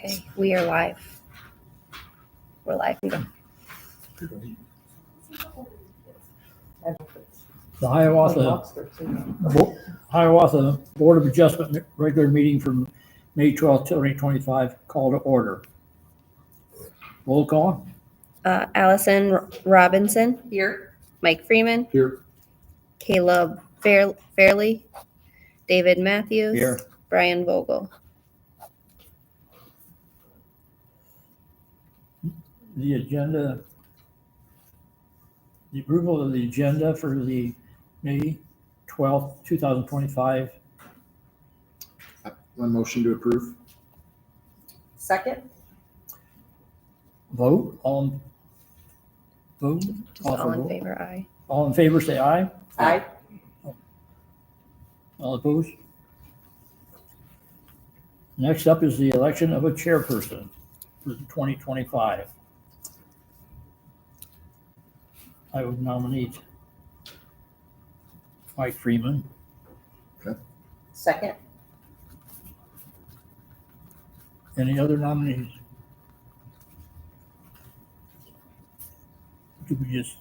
Okay, we are live. We're live. The Hiawatha Board of Adjustment regular meeting from May 12th, 2025, call to order. Roll call. Allison Robinson. Here. Mike Freeman. Here. Caleb Fairley. David Matthews. Here. Brian Vogel. The agenda, the approval of the agenda for the May 12th, 2025. One motion to approve. Second. Vote. All Just all in favor, aye. All in favor, say aye. Aye. All opposed? Next up is the election of a chairperson for 2025. I would nominate Mike Freeman. Second. Any other nominees? Do we just,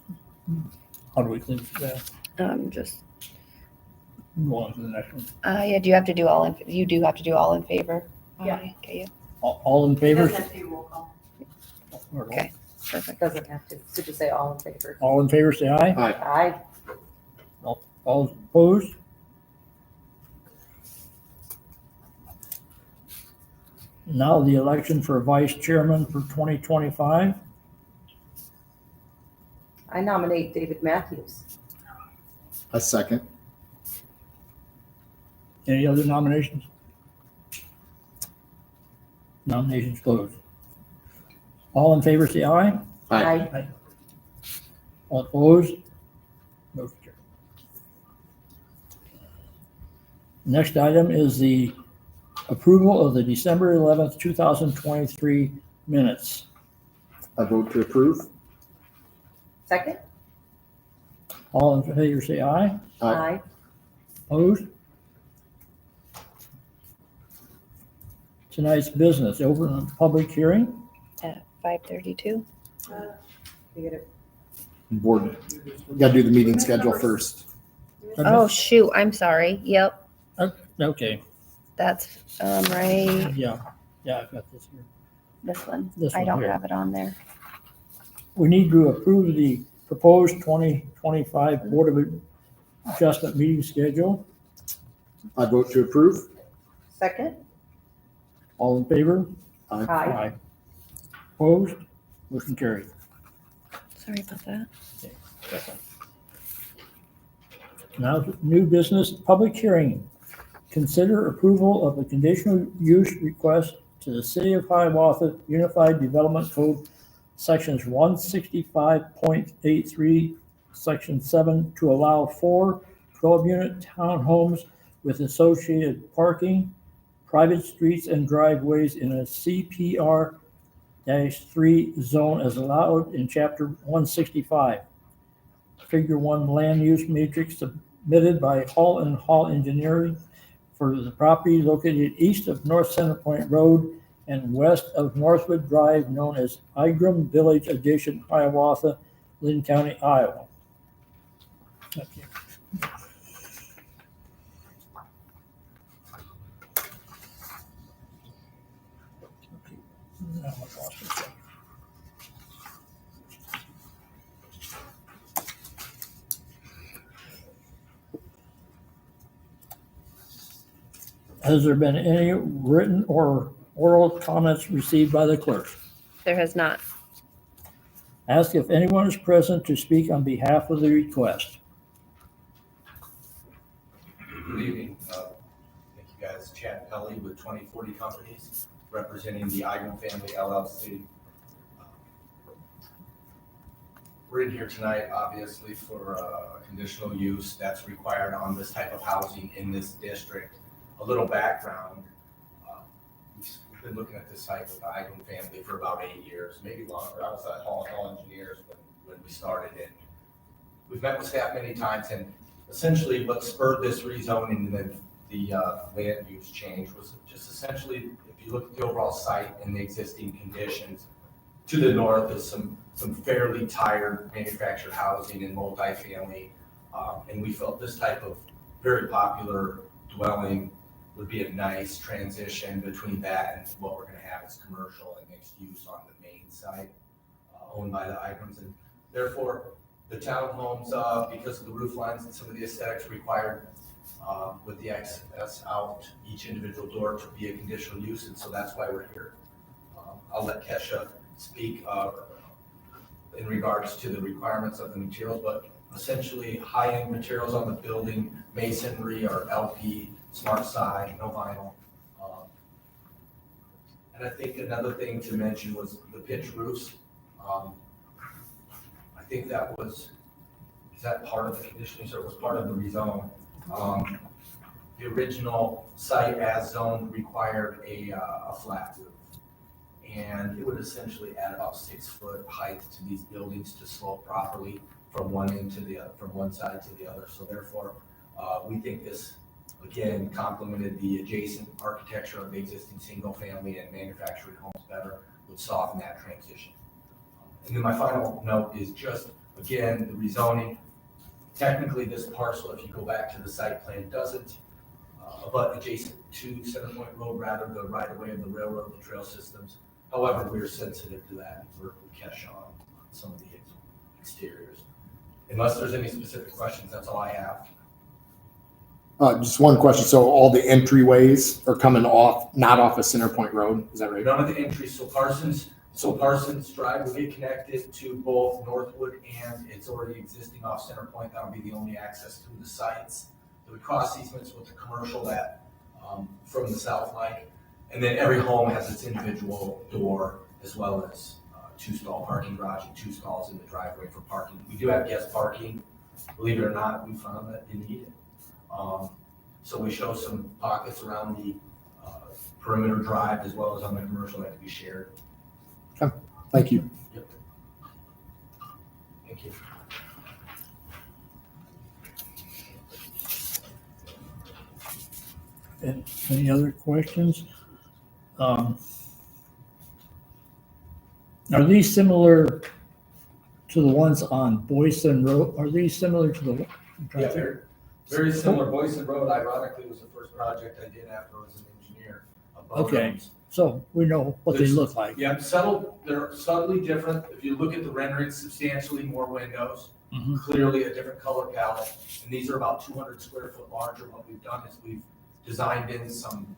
how do we think that? Just, Go on to the next one. yeah, do you have to do all in, you do have to do all in favor? Yeah. Aye. Okay, All in favor? Doesn't have to be roll call. okay, perfect. Doesn't have to. So just say all in favor. All in favor, say aye. Aye. Aye. All opposed? Now the election for vice chairman for 2025. I nominate David Matthews. A second. Any other nominations? Nominations closed. All in favor, say aye. Aye. All opposed? Motion carried. Next item is the approval of the December 11th, 2023 minutes. A vote to approve. Second. All in favor, say aye. Aye. Opposed? Tonight's business, open a public hearing. At 5:32. You get it. Board, got to do the meeting schedule first. Oh, shoot, I'm sorry. Yep, Okay, that's, right, yeah, I've got this here. this one. This I one don't here. have it on there. We need to approve the proposed 2025 Board of Adjustment meeting schedule. I vote to approve. Second. All in favor? Aye. Opposed? Motion carried. Sorry about that. Now, new business, public hearing. Consider approval of a conditional use request to the City of Hiawatha Unified Development Code, Sections 165.83, Section 7, to allow 4 12-unit townhomes with associated parking, private streets and driveways in a CPR-3 zone as allowed in Chapter 165. Figure 1 land use matrix submitted by Hall and Hall Engineering for the property located east of North Center Point Road and west of Northwood Drive, known as Igram Village Addition, Hiawatha, Lynn County, Iowa. Okay. Now I lost it. Has there been any written or oral comments received by the clerk? There has not. Ask if anyone is present to speak on behalf of the request. Good evening. Thank you guys. Chad Pelly with 2040 Companies, representing the Igram Family LLC. We're in here tonight, obviously, for a conditional use that's required on this type of housing in this district. A little background. We've been looking at this site with the Igram family for about 8 years, maybe longer. I was at Hall and Hall Engineers when we started it. We've met with staff many times, and essentially what spurred this rezoning and the land use change was just essentially, if you look at the overall site and the existing conditions, to the north is some fairly tired manufactured housing and multifamily. And we felt this type of very popular dwelling would be a nice transition between that and what we're gonna have as commercial and mixed use on the main site, owned by the Igrams. And therefore, the townhomes, because of the roof lines and some of the aesthetics required, with the access out each individual door to be a conditional use, and so that's why we're here. I'll let Kesha speak in regards to the requirements of the materials, but essentially high-end materials on the building, masonry or LP, smart side, no vinyl. And I think another thing to mention was the pitch roofs. I think that was, is that part of the conditioning, or it was part of the rezone? The original site as zoned required a flat roof. And it would essentially add about 6 foot height to these buildings to slope properly from one end to the other, from one side to the other. So therefore, we think this, again, complemented the adjacent architecture of the existing single family and manufactured homes better, would soften that transition. And then my final note is just, again, the rezoning. Technically, this parcel, if you go back to the site plan, doesn't abut adjacent to Center Point Road, rather the right of way of the railroad, the trail systems. However, we're sensitive to that and work with Kesha on some of the exteriors. Unless there's any specific questions, that's all I have. Just one question. So all the entryways are coming off, not off of Center Point Road, is that right? None of the entries, so Parsons Drive will get connected to both Northwood and it's already existing off Center Point. That'll be the only access to the sites. There would cross easements with the commercial that, from the south like. And then every home has its individual door, as well as 2-stall parking garage and 2 stalls in the driveway for parking. We do have guest parking. Believe it or not, we found that you need it. So we show some pockets around the perimeter drive as well as on the commercial that can be shared. Thank you. Yep. Thank you. And any other questions? Are these similar to the ones on Boyson Road? Are these similar to the? Yeah, very similar. Boyson Road, ironically, was the first project I did after I was an engineer. Okay, so we know what they look like. Yeah, they're subtly different. If you look at the renderings, substantially more windows, Mhm. clearly a different color palette. And these are about 200 square foot larger. What we've done is we've designed in some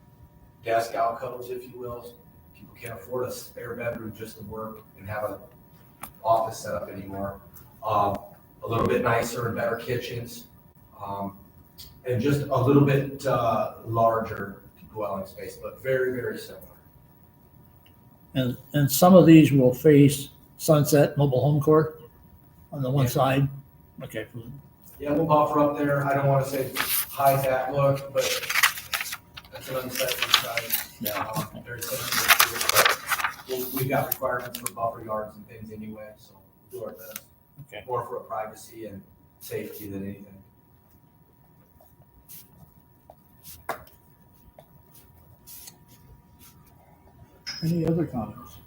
desk alcoves, if you will. People can't afford a spare bedroom just to work and have an office set up anymore. A little bit nicer and better kitchens. And just a little bit larger dwelling space, but very, very similar. And some of these will face Sunset Mobile Home Court on the one Yeah. side. Okay. Yeah, we'll buffer up there. I don't want to say high as that look, but that's an unsightly site. Yeah. Very sensitive to it, but we've got requirements for buffer yards and things anyway, so we'll do our best. Okay. More for privacy and safety than anything. Any other comments?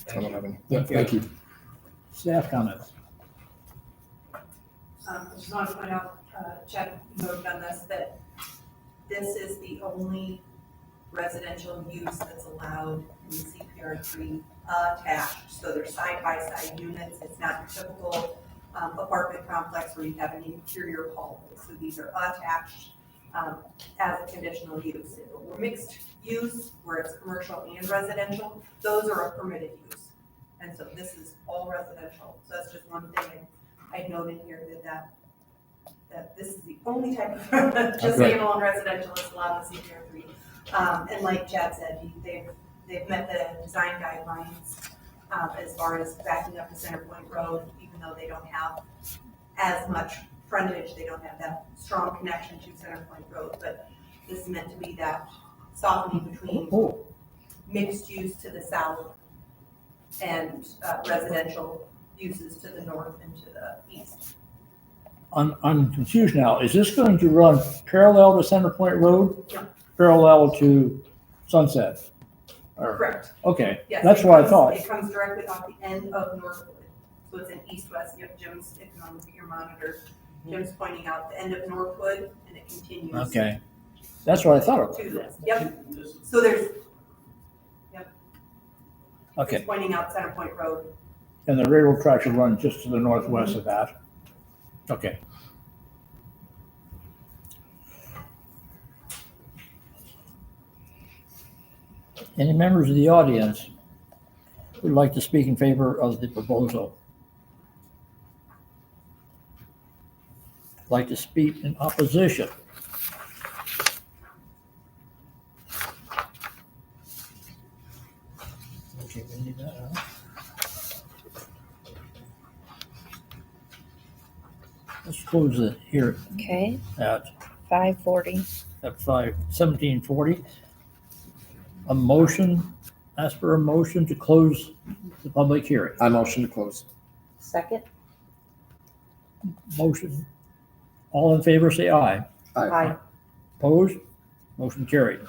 I don't have any. Yeah, thank you. Staff comments? I just want to point out, Chad noted on this, that this is the only residential use that's allowed in the CPR3 attached. So they're side-by-side units. It's not your typical apartment complex where you have an interior hallway. So these are attached as a conditional use. If it were mixed use, where it's commercial and residential, those are a permitted use. And so this is all residential. So that's just one thing I'd note in here that this is the only type of just standalone residential that's allowed in CPR3. And like Chad said, they've met the design guidelines as far as backing up to Center Point Road, even though they don't have as much frontage, they don't have that strong connection to Center Point Road. But this is meant to be that softening between mixed use to the south and residential uses to the north and to the east. I'm confused now. Is this going to run parallel to Center Point Road? Yeah. Parallel to Sunset? Or- Correct. Okay, Yes, that's it what I comes- thought. It comes directly off the end of Northwood. So it's an east-west, yep, Jim's, if you want to look at your monitor, Jim's pointing out the end of Northwood and it continues. Okay, that's what I thought To it was. this, yep. So there's, Okay, it's pointing out Center Point Road. and the railroad tracks will run just to the northwest of that. Okay. Any members of the audience would like to speak in favor of the proposal? Like to speak in opposition? Okay, we need that, huh? Let's close it here Okay, at 5:40. 17:40. A motion, ask for a motion to close the public hearing. I motion to close. Second? Motion. All in favor, say aye. Aye. Opposed? Motion carried.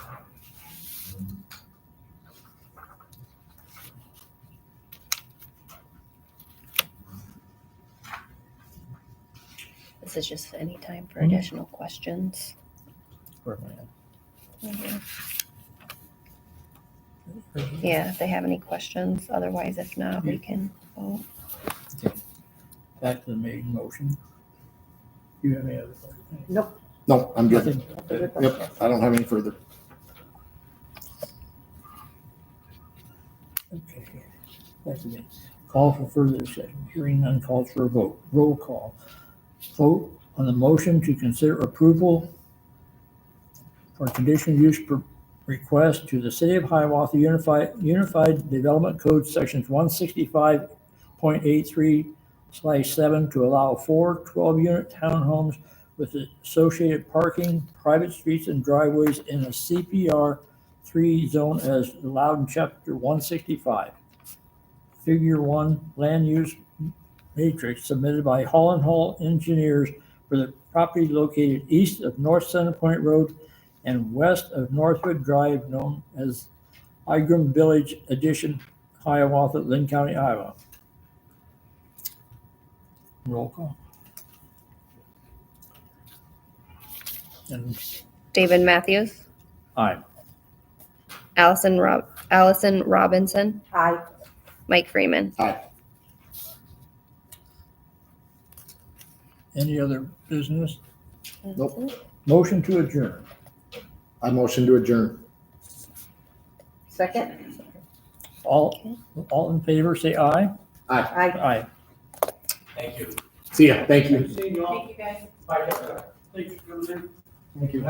This is just any time for Mhm. additional questions. Where am I at? Yeah, if they have any questions. Otherwise, if not, we can vote. Back to the main motion. Do you have any other? Nope. No, I'm good. Nothing? Yep, I don't have any further. Okay. Back to me. Call for further discussion. Hearing none calls for a vote. Roll call. Vote on the motion to consider approval for conditional use request to the City of Hiawatha Unified Development Code Sections 165.83/7 to allow 4 12-unit townhomes with associated parking, private streets and driveways in a CPR 3 zone as allowed in Chapter 165. Figure 1 land use matrix submitted by Hall Engineers for the property located east of North Center Point Road and west of Northwood Drive, known as Igram Village Addition, Hiawatha, Lynn County, Iowa. Roll call. And David Matthews, aye. Allison Robinson, Aye. Mike Freeman. Any other business? That's Nope. it. Motion to adjourn. I motion to adjourn. Second? All in favor, say aye. Aye. Aye. Aye. Thank you. See ya. Thank you. Thank you, guys. Thank you.